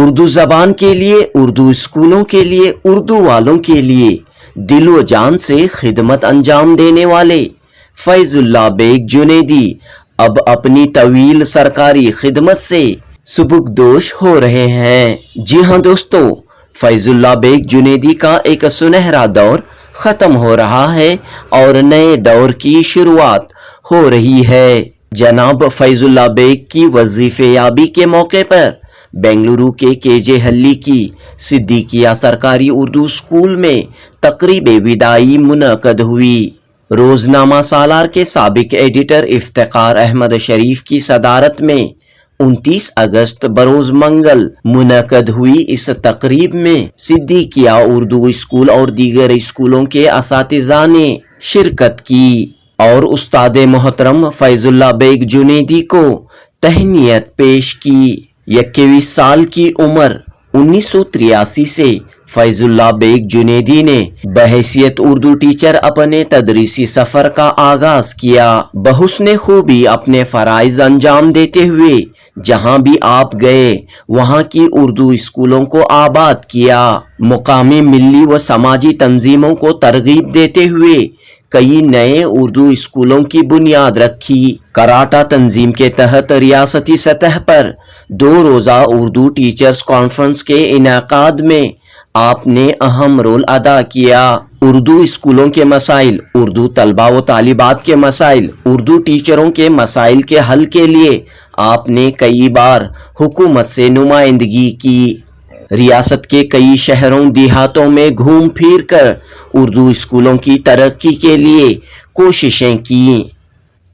उर्दू ज़बान के लिए, उर्दू स्कूलों के लिए, उर्दू वालों के लिए दिल व जान से खिदमत अंजाम देने वाले फैजुल्लाह बेग जुनेदी अब अपनी तवील सरकारी खिदमत से सुबुकदोश हो रहे हैं। जी हाँ दोस्तों, फैजुल्लाह बेग जुनेदी का एक सुनहरा दौर ख़त्म हो रहा है और नए दौर की शुरुआत हो रही है। जनाब फैजुल्लाह बेग की वजीफे याबी के मौके पर बेंगलुरु के केजे हल्ली की सिद्दीकिया सरकारी उर्दू स्कूल में तकरीब विदाई मुनक़द हुई। रोज़नामा सालार के साबिक एडिटर इफ्तिखार अहमद शरीफ की सदारत में 29 अगस्त बरोज़ मंगल मुनक़द हुई इस तकरीब में सिद्दीकिया उर्दू स्कूल और दीगर स्कूलों के असातिज़ा ने शिरकत की और उस्ताद मोहतरम फैजुल्लाह बेग जुनेदी को तहनीयत पेश की। 21 साल की उम्र 1983 से फैजुल्लाह बेग जुनेदी ने बहैसियत उर्दू टीचर अपने तदरीसी सफ़र का आगाज़ किया। बहुस्ने खूबी अपने फ़राइज़ अंजाम देते हुए जहाँ भी आप गए वहाँ की उर्दू स्कूलों को आबाद किया। मुकामी मिली व समाजी तंजीमों को तरगीब देते हुए कई नए उर्दू स्कूलों की बुनियाद रखी। कराटा तंजीम के तहत रियासती सतह पर 2 रोज़ा उर्दू टीचर्स कॉन्फ्रेंस के इनेकाद में आपने अहम रोल अदा किया। उर्दू स्कूलों के मसाइल, उर्दू तलबा व तालिबात के मसाइल, उर्दू टीचरों के मसाइल के हल के लिए आपने कई बार हुकूमत से नुमाइंदगी की। रियासत के कई शहरों देहातों में घूम फिर कर उर्दू स्कूलों की तरक्की के लिए कोशिशें की।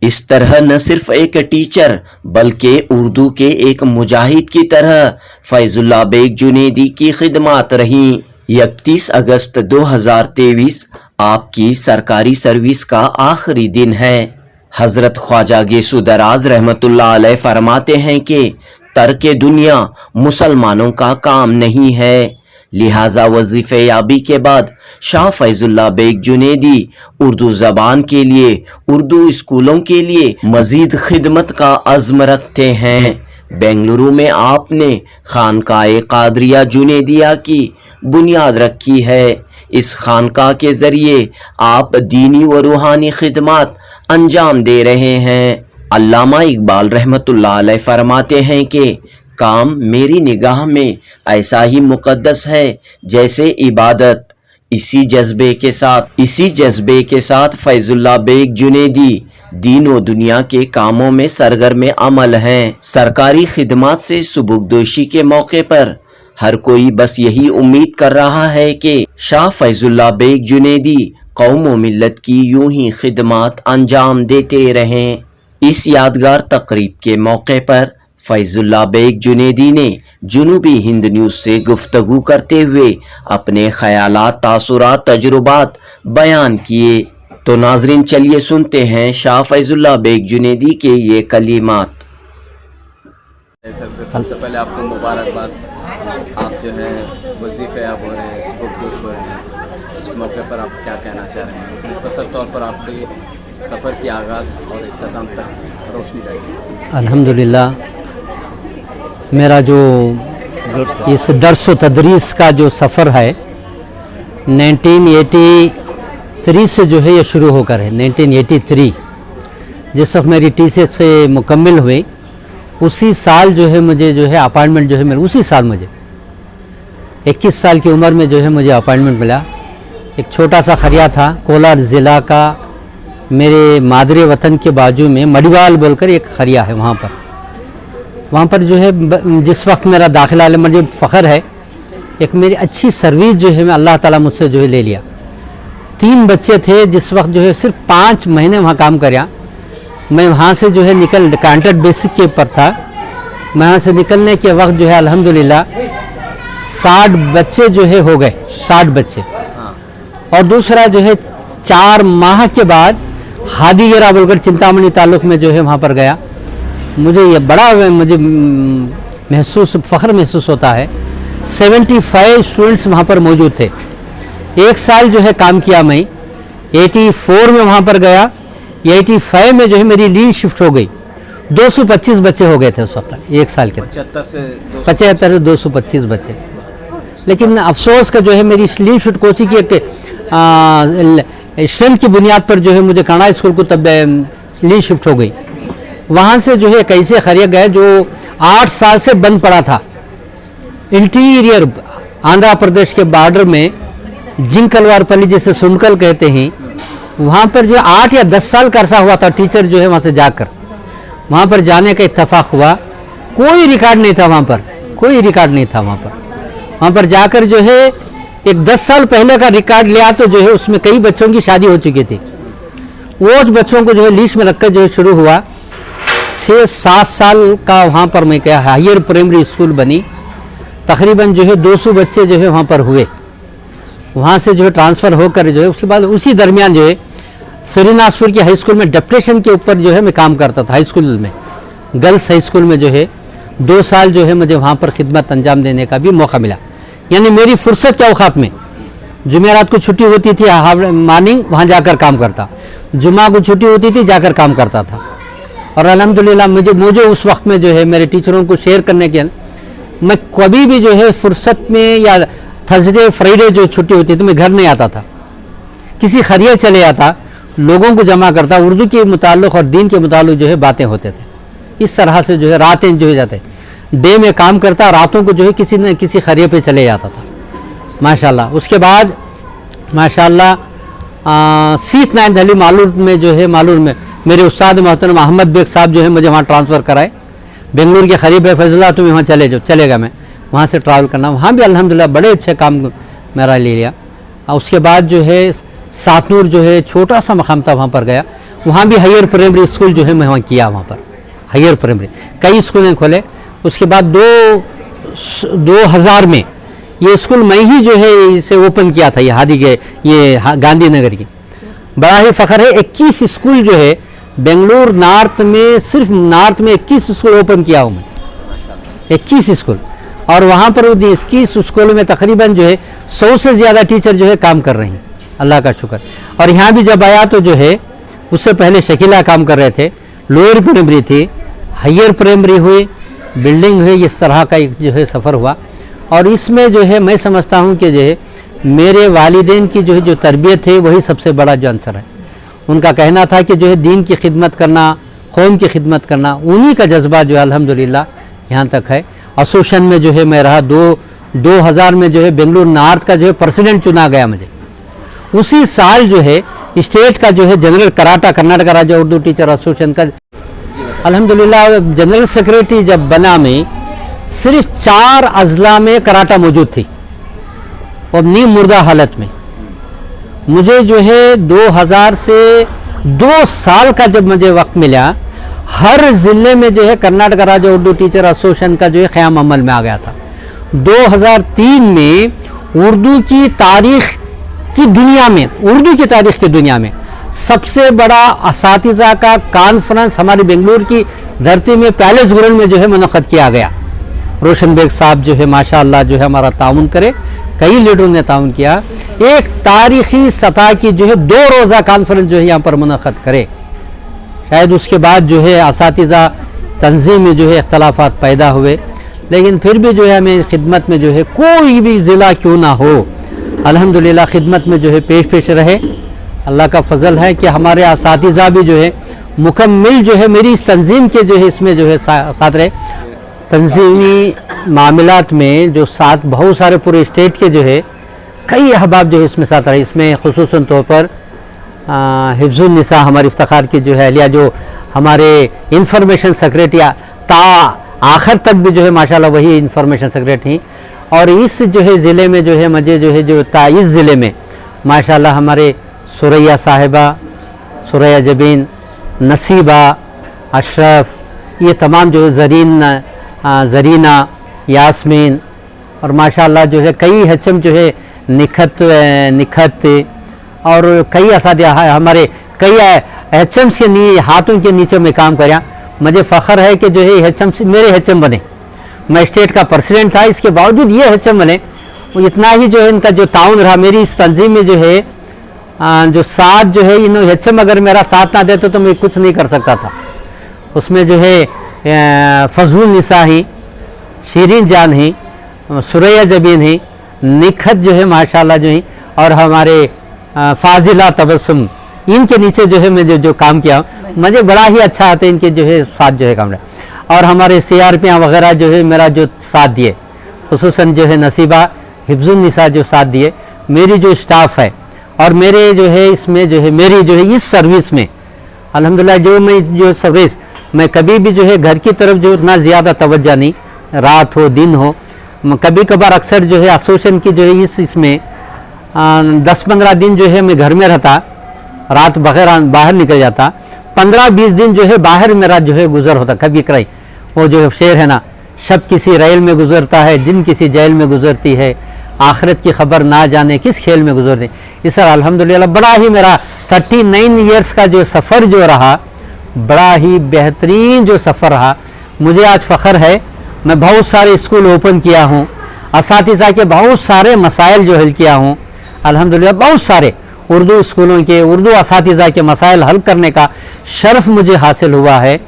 इस तरह न सिर्फ एक टीचर बल्कि उर्दू के एक मुजाहिद की तरह फैजुल्लाह बेग जुनेदी की खिदमत रहीं। 31 अगस्त 2023 आपकी सरकारी सर्विस का आखिरी दिन है। हजरत ख्वाजा गेसु दराज रहमतुल्लाह अलैह फरमाते हैं कि तर्क दुनिया मुसलमानों का काम नहीं है, लिहाजा वजीफे याबी के बाद शाह फैजुल्लाह बेग जुनेदी उर्दू ज़बान के लिए, उर्दू स्कूलों के लिए मजीद खिदमत का अज़्म रखते हैं। बेंगलुरु में आपने खानकाए कादरिया जुनेदिया की बुनियाद रखी है। इस खानका के ज़रिए आप दीनी व रूहानी खिदमत अंजाम दे रहे हैं। अल्लामा इकबाल रहमतुल्लाह अलैह फरमाते हैं कि काम मेरी निगाह में ऐसा ही मुक़द्दस है जैसे इबादत। इसी जज्बे के साथ फैजुल्लाह बेग जुनेदी दीन व दुनिया के कामों में सरगर्म अमल हैं। सरकारी खिदमत से सुबुकदोशी के मौके पर हर कोई बस यही उम्मीद कर रहा है कि शाह फैजुल्लाह बेग जुनेदी कौम व मिल्लत की यूं ही खिदमत अंजाम देते रहें। इस यादगार तकरीब के मौके पर फैजुल्लाह बेग जुनेदी ने जुनूबी हिंद न्यूज़ से गुफ्तगू करते हुए अपने ख़यालात, तासुरात, तजुर्बात बयान किए। तो नाजरीन चलिए सुनते हैं शाह फैजुल्लाह बेग जुनेदी के ये कलिमात। सबसे पहले आपको मुबारकबाद। आप जो है वजीफ़े आप हो रहे हैं, सुबुकदोश हो रहे हैं, इस मौके पर आप क्या कहना चाह रहे हैं? मुख्तसर तौर पर आपके सफ़र की आगाज़ और इख्तिताम तक रोशनी डालिए। अल्हम्दुलिल्लाह, मेरा जो इस दर्स व तदरीस का जो सफ़र है 1983 से जो है ये शुरू होकर है। 1983 जिस वक्त मेरी टीसीएस से मुकम्मिल हुई उसी साल जो है मुझे जो है अपॉइंटमेंट जो है मेरे उसी साल मुझे 21 साल की उम्र में जो है मुझे अपॉइंटमेंट मिला। एक छोटा सा खरिया था कोलार ज़िला का, मेरे मादरे वतन के बाजू में मडिवाल बोलकर एक खरिया है। वहाँ पर जो है जिस वक्त मेरा दाखिला ले मुझे फ़ख्र है, एक मेरी अच्छी सर्विस जो है मैं अल्लाह ताला मुझसे जो है ले लिया। 3 बच्चे थे जिस वक्त जो है सिर्फ 5 महीने वहाँ काम कराया। मैं वहाँ से जो है कॉन्ट्रैक्ट बेसिक के ऊपर था। मैं वहाँ से निकलने के वक्त जो है अल्हम्दुलिल्लाह 60 बच्चे जो है हो गए, 60 बच्चे। और दूसरा जो है 4 माह के बाद हादीगरा बोलकर चिंतामणि ताल्लुक में जो है वहाँ पर गया। मुझे ये बड़ा फ़ख्र महसूस होता है। 75 स्टूडेंट्स वहाँ पर मौजूद थे। 1 साल जो है काम किया मैं। 84 में वहाँ पर गया। 85 में जो है मेरी लीड शिफ्ट हो गई। 225 बच्चे हो गए थे उस वक्त, एक साल के 75 से 75 से 225 बच्चे। लेकिन अफसोस का जो है मेरी स्लीव फिट कोचिंग की एक स्ट्रेंथ की बुनियाद पर जो है मुझे कनाडा स्कूल को तब स्लीव शिफ्ट हो गई। वहाँ से जो है कैसे खरिया गए जो 8 साल से बंद पड़ा था। इंटीरियर आंध्र प्रदेश के बॉर्डर में जिंकलवारपल्ली जिसे सुनकल कहते हैं, वहाँ पर जो 8 या 10 साल का अरसा हुआ था टीचर जो है वहाँ से जाकर वहाँ पर जाने का इत्तेफाक हुआ। कोई रिकॉर्ड नहीं था वहाँ पर, कोई रिकॉर्ड नहीं था वहाँ पर। वहाँ पर जाकर जो है एक 10 साल पहले का रिकॉर्ड लिया तो जो है उसमें कई बच्चों की शादी हो चुकी थी। वो बच्चों को जो है लिस्ट में रखकर जो है शुरू हुआ। 6-7 साल का वहाँ पर मैं क्या हायर प्राइमरी स्कूल बनी। तकरीबन जो है 200 बच्चे जो है वहाँ पर हुए। वहाँ से जो है ट्रांसफ़र होकर जो है उसके बाद उसी दरमियान जो है श्रीनाथपुर की हाई स्कूल में डेप्यूटेशन के ऊपर जो है मैं काम करता था। हाई स्कूल में, गर्ल्स हाई स्कूल में जो है 2 साल जो है मुझे वहाँ पर खिदमत अंजाम देने का भी मौका मिला। यानी मेरी फुर्सत के औकात में जुमेरात को छुट्टी होती थी मॉर्निंग वहाँ जाकर काम करता, जुमा को छुट्टी होती थी जाकर काम करता था। और अल्हम्दुलिल्लाह मुझे उस वक्त में जो है मेरे टीचरों को शेयर करने के मैं कभी भी जो है फुर्सत में या थर्सडे फ्राइडे जो छुट्टी होती थी मैं घर नहीं आता था, किसी खरिया चले आता, लोगों को जमा करता, उर्दू के मुताल्लिक़ और दीन के मुताल्लिक़ जो है बातें होते थे। इस तरह से जो है रातें जो है जाते, डे में काम करता, रातों को जो है किसी न किसी खरिया पे चले जाता था माशाल्लाह। उसके बाद माशाल्लाह 6th-9th अली मालूर में जो है मालूर में मेरे उस्ताद मोहतरम अहमद बेग साहब जो है मुझे वहाँ ट्रांसफ़र कराए। बेंगलुरु के करीब है फैज़ुल्लाह, तुम्हें वहाँ चलेगा मैं वहाँ से ट्रैवल करना। वहाँ भी अल्हम्दुलिल्लाह बड़े अच्छे काम मेरा ले लिया। और उसके बाद जो है सातनूर जो है छोटा सा मकाम था, वहाँ पर गया। वहाँ भी हायर प्राइमरी स्कूल जो है मैं वहाँ किया। वहाँ पर हायर प्राइमरी कई स्कूलें खोले। उसके बाद 2000 में ये स्कूल मैं ही जो है इसे ओपन किया था, ये हादी के ये गांधीनगर की। बड़ा ही फ़ख्र है 21 स्कूल जो है बेंगलुरु नॉर्थ में, सिर्फ नॉर्थ में 21 स्कूल ओपन किया हूँ मैं, 21 स्कूल। और वहाँ पर 21 स्कूलों में तकरीबन जो है 100 से ज़्यादा टीचर जो है काम कर रहे हैं, अल्लाह का शुक्र। और यहाँ भी जब आया तो जो है उससे पहले शकीला काम कर रहे थे, लोअर प्राइमरी थी, हायर प्राइमरी हुई, बिल्डिंग हुई, इस तरह का एक जो है सफ़र हुआ। और इसमें जो है मैं समझता हूँ कि जो है मेरे वालिदैन की जो है जो तरबियत है वही सबसे बड़ा जो आंसर है। उनका कहना था कि जो है दीन की खिदमत करना, कौम की खिदमत करना, उन्हीं का जज्बा जो है अल्हम्दुलिल्लाह यहाँ तक है। एसोसिएशन में जो है मैं रहा, 2000 में जो है बेंगलुरु नॉर्थ का जो है प्रेसिडेंट चुना गया मुझे। उसी साल जो है स्टेट का जो है जनरल कराटा, कर्नाटक राज्य उर्दू टीचर एसोसिएशन का अल्हम्दुलिल्लाह जनरल सेक्रेटरी जब बना मैं, सिर्फ 4 अजला में कराटा मौजूद थी और नीम मुर्दा हालत में। मुझे जो है 2000 से 2 साल का जब मुझे वक्त मिला, हर ज़िले में जो है कर्नाटक राज्य उर्दू टीचर एसोसिएशन का जो है क़याम अमल में आ गया था। 2003 में उर्दू की तारीख़ की दुनिया में, उर्दू की तारीख़ की दुनिया में सबसे बड़ा असातिज़ा का कॉन्फ्रेंस हमारी बेंगलुरु की धरती में पैलेस ग्राउंड में जो है मुनक़्क़द किया गया। रोशन बेग साहब जो है माशाअल्लाह जो है हमारा ताउन करे, कई लीडरों ने ताउन किया। एक तारीख़ी सतह की जो है 2 रोज़ा कॉन्फ्रेंस जो है यहाँ पर मुनक़्क़द करे। शायद उसके बाद जो है असातिज़ा तंजीम में जो है इख्तलाफात पैदा हुए, लेकिन फिर भी जो है हमें खिदमत में जो है कोई भी ज़िला क्यों ना हो अल्हम्दुलिल्लाह खिदमत में जो है पेश रहे। अल्लाह का फजल है कि हमारे असातिज़ा भी जो है मुकम्मिल जो है मेरी इस तंजीम के जो है इसमें जो है साथ रहे। तंजीमी मामलात में जो साथ बहुत सारे पूरे स्टेट के जो है कई अहबाब जो है इसमें साथ रहे। इसमें खुसूसन तौर पर हिफ्ज़ुन निसा हमारी इफ्तिखार की जो है अहलिया, जो हमारे इंफॉर्मेशन सेक्रेटरी ता आखिर तक भी जो है माशाल्लाह वही इंफॉर्मेशन सेक्रेटरी। और इस जो है ज़िले में जो है मुझे जो है जो इस ज़िले में माशाल्लाह हमारे सुरैया साहिबा, सुरैया जबीन, नसीबा, अशरफ, ये तमाम जो है ज़रीना, यास्मीन और माशाल्लाह जो है कई हचम जो है निखत और कई असातिज़ा हमारे कई एचएम के हाथों के नीचे में काम कराया। मुझे फ़ख्र है कि जो है एचएम मेरे एचएम बने। मैं स्टेट का प्रेसिडेंट था, इसके बावजूद ये एचएम बने। इतना ही जो है इनका जो ताउन रहा मेरी इस तंजीम में जो है जो साथ जो है इन एचएम अगर मेरा साथ ना देते तो मैं कुछ नहीं कर सकता था। उसमें जो है फजलुन निसा ही, शीरीन जान ही, सुरैया जबीन ही, निखत जो है माशाल्लाह जो है, और हमारे फाजिला तबस्सुम, इनके नीचे जो है मैं जो काम किया मुझे बड़ा ही अच्छा आता है। इनके जो है साथ जो है काम रहा, और हमारे CRP वगैरह जो है मेरा जो साथ दिए, खुसूसन जो है नसीबा हिफ्जुन निसा जो साथ दिए, मेरी जो स्टाफ है, और मेरे जो है इसमें जो है मेरी जो है इस सर्विस में अल्हम्दुलिल्लाह जो मैं जो सर्विस मैं कभी भी जो है घर की तरफ जो उतना ज़्यादा तवज्जो नहीं, रात हो दिन हो, कभी कभार अक्सर जो है एसोसिएशन की जो है इसमें 10-15 दिन जो है मैं घर में रहता, रात बगैर बाहर निकल जाता, 15-20 दिन जो है बाहर मेरा जो है गुजर होता। कभी कभी वो जो शेर है ना, शब किसी रेल में गुजरता है, दिन किसी जेल में गुजरती है, आखिरत की खबर ना जाने किस खेल में गुजरती। इस तरह अल्हम्दुलिल्लाह बड़ा ही मेरा 39 इयर्स का जो सफ़र जो रहा, बड़ा ही बेहतरीन जो सफ़र रहा। मुझे आज फ़ख्र है, मैं बहुत सारे स्कूल ओपन किया हूँ, असातिज़ा के बहुत सारे मसाइल जो हल किया हूँ अल्हम्दुलिल्लाह, बहुत सारे उर्दू स्कूलों के उर्दू असातिज़ा के मसाइल हल करने का शर्फ मुझे हासिल हुआ है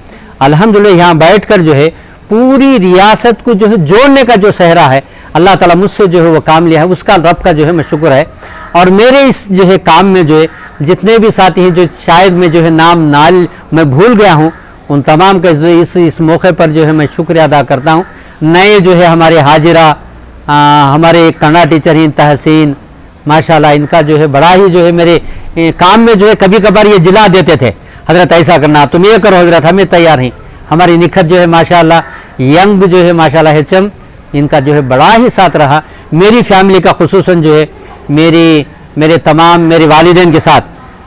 अल्हम्दुलिल्लाह। यहाँ बैठकर जो है पूरी रियासत को जो है जोड़ने का जो सहरा है, अल्लाह ताला मुझसे जो है वो काम लिया है, उसका रब का जो है मैं शुक्र है। और मेरे इस जो है काम में जो है जितने भी साथी हैं जो शायद मैं जो है नाम नाल मैं भूल गया हूँ, उन तमाम का इस मौके पर जो है मैं शुक्रिया अदा करता हूँ। नए जो है हमारे हाजिरा, हमारे कन्नड़ टीचर हैं तहसीन, माशाल्लाह इनका जो है बड़ा ही जो है मेरे काम में जो है कभी कभार ये जिला देते थे, हजरत ऐसा करना तुम ये करो हजरत, हमें तैयार हैं। हमारी निखत जो है माशाल्लाह यंग जो है माशाल्लाह HM, इनका जो है बड़ा ही साथ रहा। मेरी फैमिली का खुसूसन जो है मेरे तमाम मेरे वालिदैन के साथ,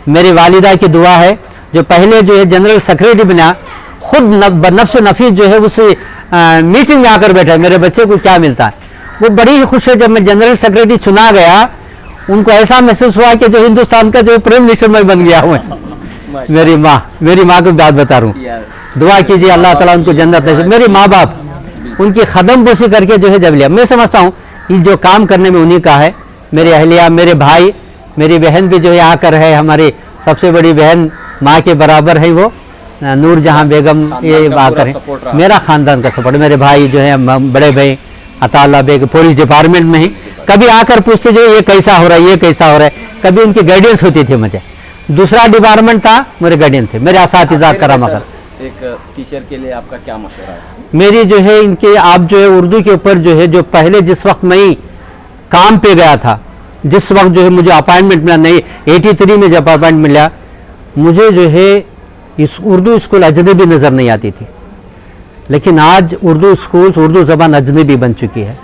मेरी वालिदा की दुआ है जो पहले जो है जनरल सेक्रेटरी बना, खुद नफ्स नफीस जो है उस मीटिंग में आकर बैठा, मेरे बच्चे को क्या मिलता है। वो बड़ी ही खुश है जब मैं जनरल सेक्रेटरी चुना गया, उनको ऐसा महसूस हुआ कि जो हिंदुस्तान का जो प्राइम मिनिस्टर मैं बन गया हूँ। मेरी माँ को बात बता रहा हूँ, दुआ कीजिए अल्लाह ताला उनको जन्नत नसीब। मेरे माँ बाप उनकी कदम बोसी करके जो है जब लिया, मैं समझता हूँ ये जो काम करने में उन्हीं का है। मेरे अहलिया, मेरे भाई, मेरी बहन भी जो है आकर है, हमारी सबसे बड़ी बहन माँ के बराबर है वो नूर जहाँ बेगम, ये आकर है मेरा ख़ानदान का सपोर्ट। मेरे भाई जो है बड़े भाई अताल्ला बेग पुलिस डिपार्टमेंट में ही, कभी आकर पूछते जो ये कैसा हो रहा है, ये कैसा हो रहा है, कभी उनकी गाइडेंस होती थी मुझे। दूसरा डिपार्टमेंट था, मेरे गाइडेंस थे, मेरे असातिज़ा कराम। एक टीचर के लिए आपका क्या मशवरा है? मेरी जो है इनके आप जो है उर्दू के ऊपर जो है जो पहले जिस वक्त मैं काम पे गया था, जिस वक्त जो है मुझे अपॉइंटमेंट मिला, नहीं 83 में जब अपॉइंटमेंट मिला, मुझे जो है इस उर्दू स्कूल अजनबी नज़र नहीं आती थी, लेकिन आज उर्दू स्कूल उर्दू ज़बान अजनबी बन चुकी है,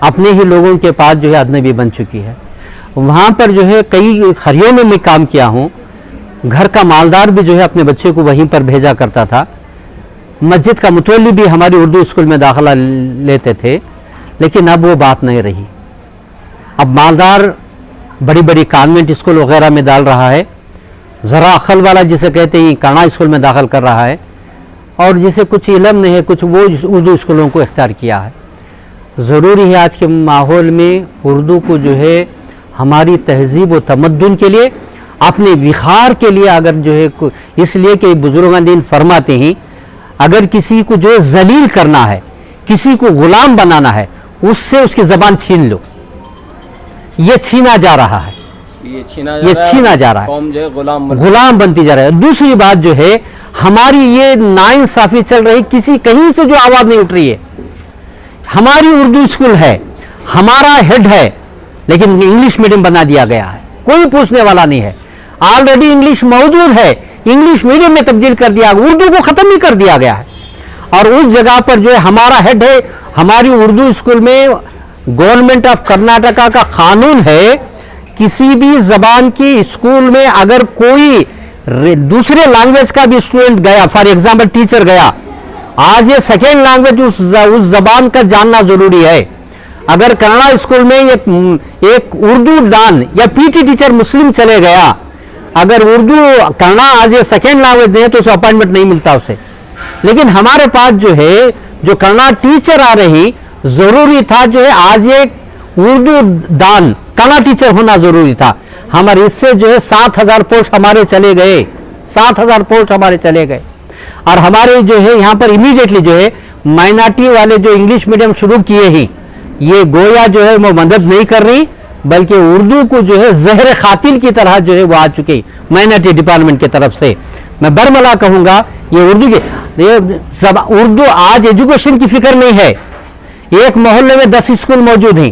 अपने ही लोगों के पास जो है अजनबी बन चुकी है। वहाँ पर जो है कई खरियों में मैं काम किया हूँ, घर का मालदार भी जो है अपने बच्चे को वहीं पर भेजा करता था, मस्जिद का मुतवल्ली भी हमारी उर्दू स्कूल में दाखिला लेते थे, लेकिन अब वो बात नहीं रही। अब मालदार बड़ी बड़ी कॉन्वेंट स्कूल वगैरह में डाल रहा है, ज़रा अक्ल वाला जिसे कहते हैं कन्नड़ स्कूल में दाखिल कर रहा है, और जिसे कुछ इल्म नहीं है कुछ वो उर्दू स्कूलों को इख्तियार किया है। ज़रूरी है आज के माहौल में उर्दू को जो है हमारी तहजीब व तमद्दुन के लिए, अपने विखार के लिए, अगर जो है इसलिए कि बुजुर्गान दीन फरमाते हैं अगर किसी को जो है जलील करना है, किसी को गुलाम बनाना है, उससे उसकी ज़बान छीन लो। ये छीना जा रहा है, ये छीना जा रहा है, कौम जो है गुलाम बनती जा रहा है। दूसरी बात जो है हमारी ये नाइंसाफ़ी चल रही, किसी कहीं से जो आवाज़ नहीं उठ रही है। हमारी उर्दू स्कूल है, हमारा हेड है, लेकिन इंग्लिश मीडियम बना दिया गया है, कोई पूछने वाला नहीं है। ऑलरेडी इंग्लिश मौजूद है, इंग्लिश मीडियम में तब्दील कर दिया, उर्दू को ख़त्म ही कर दिया गया है। और उस जगह पर जो है हमारा हेड है, हमारी उर्दू स्कूल में गवर्नमेंट ऑफ कर्नाटका का कानून है, किसी भी ज़बान की स्कूल में अगर कोई दूसरे लैंग्वेज का भी स्टूडेंट गया, फॉर एग्जाम्पल टीचर गया, आज ये सेकेंड लैंग्वेज उस ज़बान का जानना ज़रूरी है। अगर कन्नड़ा स्कूल में एक उर्दू दान या पीटी टीचर मुस्लिम चले गया, अगर उर्दू कन्नड़ा आज ये सेकेंड लैंग्वेज दे तो उसे अपॉइंटमेंट नहीं मिलता उसे। लेकिन हमारे पास जो है जो कन्नड़ा टीचर आ रही, ज़रूरी था जो है आज ये उर्दू दान कन्नड़ा टीचर होना ज़रूरी था। हमारे इससे जो है 7,000 पोस्ट हमारे चले गए, 7,000 पोस्ट हमारे चले गए। और हमारे जो है यहाँ पर इमीडिएटली जो है माइनॉरिटी वाले जो इंग्लिश मीडियम शुरू किए ही, ये गोया जो है वो मदद नहीं कर रही, बल्कि उर्दू को जो है जहर खातिल की तरह जो है वो आ चुकी माइनॉरिटी डिपार्टमेंट की तरफ से। मैं बरमला कहूँगा ये उर्दू की, ये सब उर्दू आज एजुकेशन की फिक्र नहीं है। एक मोहल्ले में 10 स्कूल मौजूद हैं,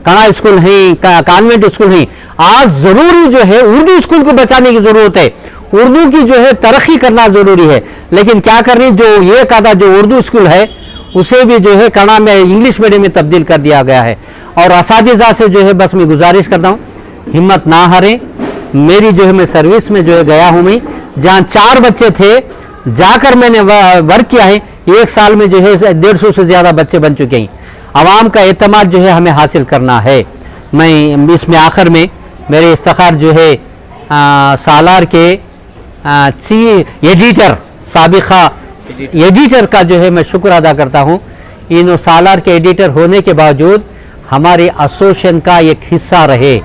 कड़ा स्कूल हैं, कॉन्वेंट स्कूल हैं। आज जरूरी जो है उर्दू स्कूल को बचाने की जरूरत है, उर्दू की जो है तरक्की करना जरूरी है। लेकिन क्या कर रही, जो ये कहा जो उर्दू स्कूल है उसे भी जो है कड़ा में इंग्लिश मीडियम में तब्दील कर दिया गया है। और असातिज़ा से जो है बस मैं गुजारिश करता हूँ, हिम्मत ना हारें। मेरी जो है मैं सर्विस में जो है गया हूँ, मैं जहाँ 4 बच्चे थे जाकर मैंने वर्क किया है, 1 साल में जो है 150 से ज़्यादा बच्चे बन चुके हैं। आवाम का एतमाद जो है हमें हासिल करना है। मैं इसमें आखिर में मेरे इफ्तिखार जो है सालार के एडिटर साबिका एडिटर का जो है मैं शुक्र अदा करता हूँ। इन सालार के एडिटर होने के बावजूद हमारे एसोसिएशन का एक हिस्सा रहे,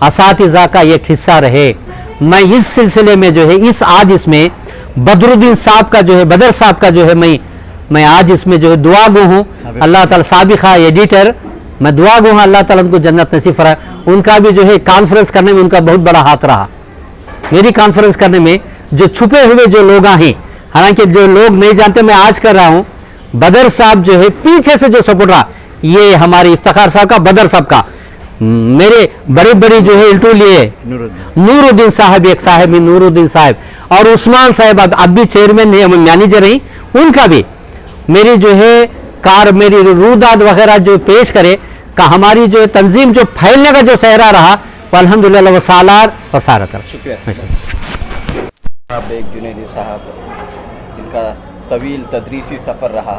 असातिज़ा का एक हिस्सा रहे। मैं इस सिलसिले में जो है आज इसमें बदरुद्दीन साहब का जो है बदर साहब का जो है मैं आज इसमें जो है दुआ गो हूँ। अल्लाह ताला साबिका एडिटर, मैं दुआ गो हूँ अल्लाह ताला उनको जन्नत नसीब फराए। उनका भी जो है कॉन्फ्रेंस करने में उनका बहुत बड़ा हाथ रहा। मेरी कॉन्फ्रेंस करने में जो छुपे हुए जो लोग हैं, हालांकि जो लोग नहीं जानते, मैं आज कर रहा हूँ। बदर साहब जो है पीछे से जो सपोर्ट रहा, ये हमारे इफ्तिखार साहब का, बदर साहब का, मेरे बड़े बड़े जो है इंटू लिए नूरुद्दीन साहब, एक साहब है नूरुद्दीन साहब, और उस्मान साहब अब भी चेयरमैन है, मैनेजर हैं, उनका भी मेरी जो है कार मेरी रूदाद वगैरह जो पेश करे का हमारी जो तंजीम जो फैलने का जो सहरा रहा, वो अल्हम्दुलिल्लाह वो सालार और सारा कर। शुक्रिया बेग जुनैदी साहब, जिनका तवील तदरीसी सफ़र रहा,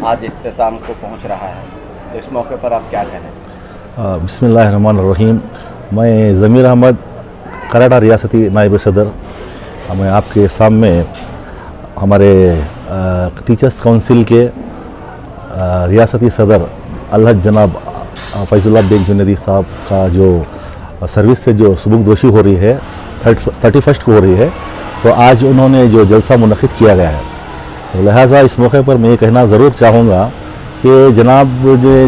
आज इख्तिताम को पहुंच रहा है, तो इस मौके पर आप क्या कहना चाहते हैं? बिस्मिल्लाहिर्रहमानिर्रहीम। मैं ज़मीर अहमद, कराटा रियासती नायब सदर। मैं आपके सामने हमारे टीचर्स काउंसिल के रियासती सदर अलहज जनाब फैजुल्लाह बेग जुनैदी साहब का जो सर्विस से जो सुबुकदोशी हो रही है 31 को हो रही है, तो आज उन्होंने जो जलसा मुनक़िद किया गया है, तो लिहाजा इस मौके पर मैं ये कहना ज़रूर चाहूँगा कि जनाब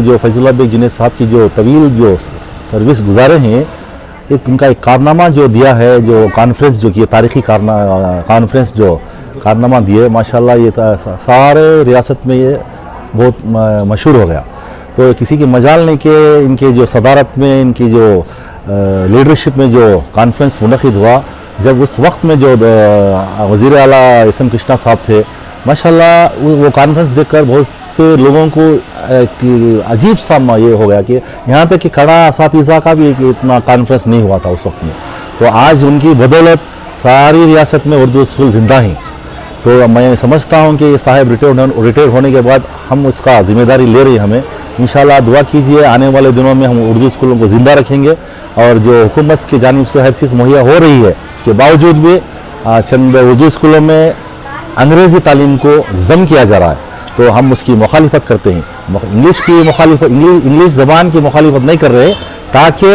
जो फैजुल्लाह बेग जुनैद साहब की जो तवील जो सर्विस गुजारे हैं, एक उनका एक कारनामा जो दिया है, जो कॉन्फ्रेंस जो किया, तारीख़ी कॉन्फ्रेंस जो कारनामा दिए, माशाल्लाह ये सारे रियासत में ये बहुत मशहूर हो गया। तो किसी की मजाल नहीं कि इनके जो सदारत में, इनकी जो लीडरशिप में जो कॉन्फ्रेंस मुनक़िद हुआ, जब उस वक्त में जो वज़ीर आला एस.एम. कृष्णा साहब थे, माशाल्लाह वो कॉन्फ्रेंस देखकर बहुत से लोगों को अजीब सा ये हो गया कि यहाँ तक कि कड़ा असातिज़ा का भी इतना कॉन्फ्रेंस नहीं हुआ था उस वक्त में। तो आज उनकी बदौलत सारी रियासत में उर्दू स्कूल ज़िंदा हैं। तो मैं समझता हूँ कि ये साहब रिटायर होने के बाद हम उसका ज़िम्मेदारी ले रही है हमें। इंशाल्लाह दुआ कीजिए, आने वाले दिनों में हम उर्दू स्कूलों को ज़िंदा रखेंगे, और जो हुकूमत की जानिब से हर चीज़ मुहैया हो रही है, इसके बावजूद भी चंद उर्दू स्कूलों में अंग्रेज़ी तालीम को ज़म किया जा रहा है, तो हम उसकी मुखालिफत करते हैं। इंग्लिश की मुखालिफत, इंग्लिश ज़बान की मुखालिफत नहीं कर रहे, ताकि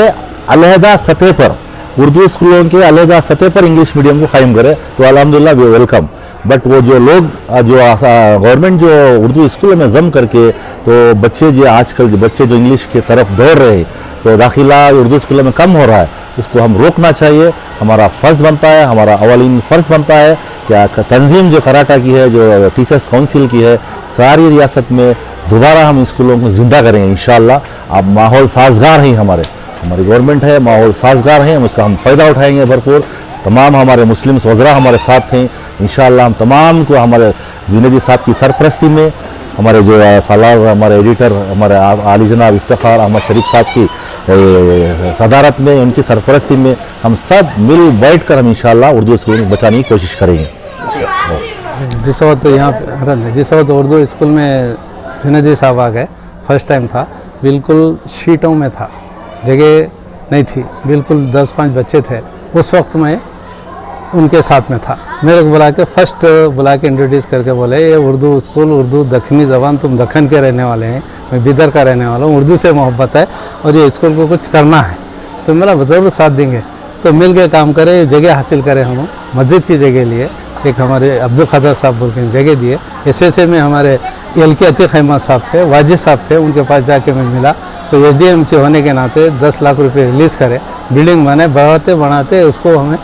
अलहदा सतह पर उर्दू स्कूलों के अलहदा सतह पर इंग्लिश मीडियम को कायम करे, तो अल्हम्दुलिल्लाह वी वेलकम। बट वो जो लोग जो गवर्नमेंट जो उर्दू स्कूलों में जम करके, तो बच्चे जो आजकल जो बच्चे जो इंग्लिश की तरफ दौड़ रहे हैं, तो दाखिला उर्दू स्कूलों में कम हो रहा है, उसको हम रोकना चाहिए। हमारा फ़र्ज़ बनता है, हमारा अवलिन फ़र्ज़ बनता है कि तंजीम जो कराटा की है, जो टीचर्स काउंसिल की है, सारी रियासत में दोबारा हम स्कूलों को ज़िंदा करेंगे इंशाअल्लाह। अब माहौल साजगार है, हमारी गवर्नमेंट है, माहौल साजगार है, उसका हम फ़ायदा उठाएंगे भरपूर। तमाम हमारे मुस्लिम वज़रा हमारे साथ हैं, इंशाअल्लाह हम तमाम को हमारे जुनैदी साहब की सरपरस्ती में, हमारे जो सालार हमारे एडिटर हमारे आली जनाब इफ्तिखार अहमद शरीफ साहब की सदारत में, उनकी सरपरस्ती में हम सब मिल बैठ कर हम इंशाअल्लाह उर्दू स्कूल बचाने की कोशिश करेंगे। जिस वक्त जिस वक्त उर्दू स्कूल में जुनैदी साहब आ गए, फर्स्ट टाइम था, बिल्कुल शीटों में था, जगह नहीं थी, बिल्कुल 10-5 बच्चे थे। उस वक्त मैं उनके साथ में था। मेरे को बुला के इंट्रोड्यूस करके बोले, ये उर्दू स्कूल, उर्दू दक्षिणी ज़बान, तुम दक्कन के रहने वाले हैं, मैं बिदर का रहने वाला हूँ, उर्दू से मोहब्बत है और ये स्कूल को कुछ करना है, तो मेरा ज़रूर साथ देंगे। तो मिल के काम करें, जगह हासिल करें, हम मस्जिद की जगह लिए एक हमारे अब्दुल खदर साहब बोल के जगह दिए। एसएसए में हमारे एलके अतीक अहमद साहब थे, वाजिद साहब थे, उनके पास जाके मैं मिला तो एसडीएम से होने के नाते 10 लाख रुपए रिलीज़ करे, बिल्डिंग बने, बढ़ाते उसको हमें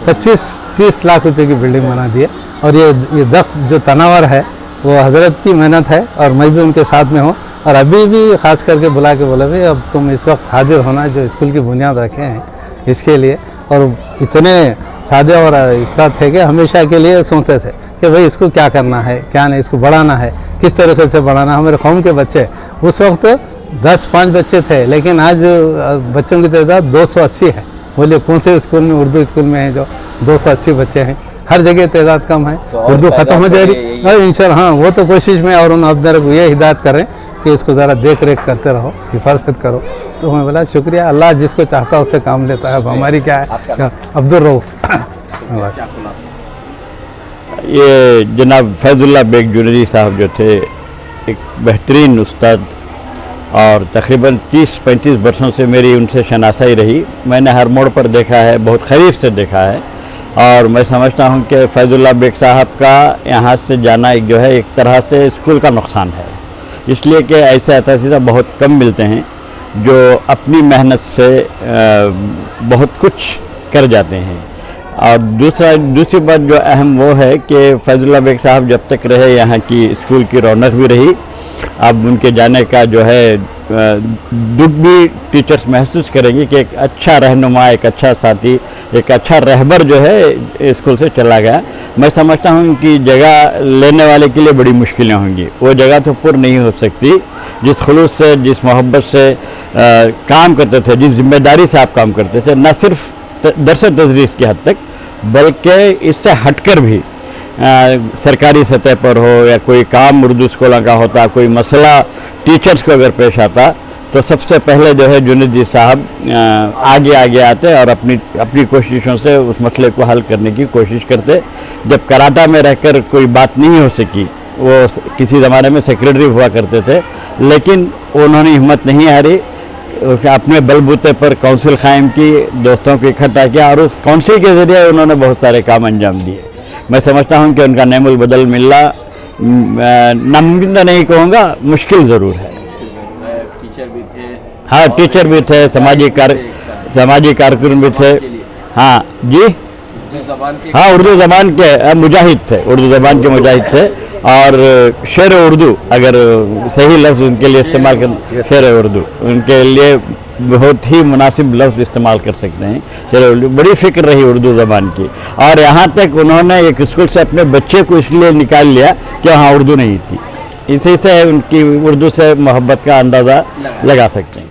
25-30 लाख रुपए की बिल्डिंग बना दिए। और ये दफ्त जो तनावर है वो हज़रत की मेहनत है और मैं भी उनके साथ में हूँ। और अभी भी ख़ास करके बुला के बोला भाई अब तुम इस वक्त हाजिर होना, जो स्कूल की बुनियाद रखे हैं इसके लिए। और इतने सादे और इतना थे कि हमेशा के लिए सोचते थे कि भाई इसको क्या करना है, क्या नहीं, इसको बढ़ाना है, किस तरीके से बढ़ाना। हमारे कौम के बच्चे उस वक्त 10-5 बच्चे थे, लेकिन आज बच्चों की तादाद 280 है। बोलिए कौन से स्कूल में, उर्दू स्कूल में है जो 280 बच्चे हैं। हर जगह तादाद कम है, तो उर्दू ख़त्म हो जाएगी इंशाल्लाह। हाँ, वो तो कोशिश में, और उन्होंने अब मेरे को ये हिदायत करें कि इसको ज़रा देख रेख करते रहो, हिफाजत करो। तो मैं बोला शुक्रिया, अल्लाह जिसको चाहता है उससे काम लेता है। अब हमारी क्या है, अब्दुल रऊफ। ये जनाब फैज़ुल्लाह बेग जुनैदी साहब जो थे, एक बेहतरीन उस्ताद, और तकरीबन 30-35 वर्षों से मेरी उनसे शनासाई रही। मैंने हर मोड़ पर देखा है, बहुत करीब से देखा है। और मैं समझता हूँ कि फैज़ुल्लाह बेग साहब का यहाँ से जाना एक जो है एक तरह से स्कूल का नुकसान है, इसलिए कि ऐसे असातिज़ा बहुत कम मिलते हैं जो अपनी मेहनत से बहुत कुछ कर जाते हैं। और दूसरी बात जो अहम वो है कि फैज़ुल्लाह बेग साहब जब तक रहे यहाँ की स्कूल की रौनक भी रही। अब उनके जाने का जो है दुख भी टीचर्स महसूस करेंगे कि एक अच्छा रहनुमा, एक अच्छा साथी, एक अच्छा रहबर जो है स्कूल से चला गया। मैं समझता हूँ कि जगह लेने वाले के लिए बड़ी मुश्किलें होंगी। वो जगह तो पूर्ण नहीं हो सकती जिस खुलूस से, जिस मोहब्बत से काम करते थे, जिस जिम्मेदारी से आप काम करते थे, न सिर्फ दरस तदरीस की हद तक बल्कि इससे हटकर भी सरकारी सतह पर हो या कोई काम उर्दू स्कूलों का होता, कोई मसला टीचर्स को अगर पेश आता तो सबसे पहले जो है जुनैदी साहब आगे आते और अपनी कोशिशों से उस मसले को हल करने की कोशिश करते। जब कराटा में रहकर कोई बात नहीं हो सकी, वो किसी ज़माने में सेक्रेटरी हुआ करते थे, लेकिन उन्होंने हिम्मत नहीं हारी, अपने बलबूते पर काउंसिल कायम की, दोस्तों को इकट्ठा किया और उस काउंसिल के ज़रिए उन्होंने बहुत सारे काम अंजाम दिए। मैं समझता हूँ कि उनका नेमुल बदल मिलना नामुमकिन तो नहीं कहूँगा, मुश्किल ज़रूर है। टीचर भी थे, हाँ टीचर भी थे, सामाजिक कारकुन भी थे। हाँ जी, हाँ उर्दू ज़बान के मुजाहिद थे, उर्दू ज़बान के मुजाहिद थे। और शेर उर्दू, अगर सही लफ्ज़ उनके लिए इस्तेमाल कर, शेर उर्दू उनके लिए बहुत ही मुनासिब लफ्ज़ इस्तेमाल कर सकते हैं। शेर उर्दू बड़ी फ़िक्र रही उर्दू ज़बान की, और यहाँ तक उन्होंने एक स्कूल से अपने बच्चे को इसलिए निकाल लिया कि वहाँ उर्दू नहीं थी। इसी से उनकी उर्दू से मोहब्बत का अंदाज़ा लगा सकते हैं।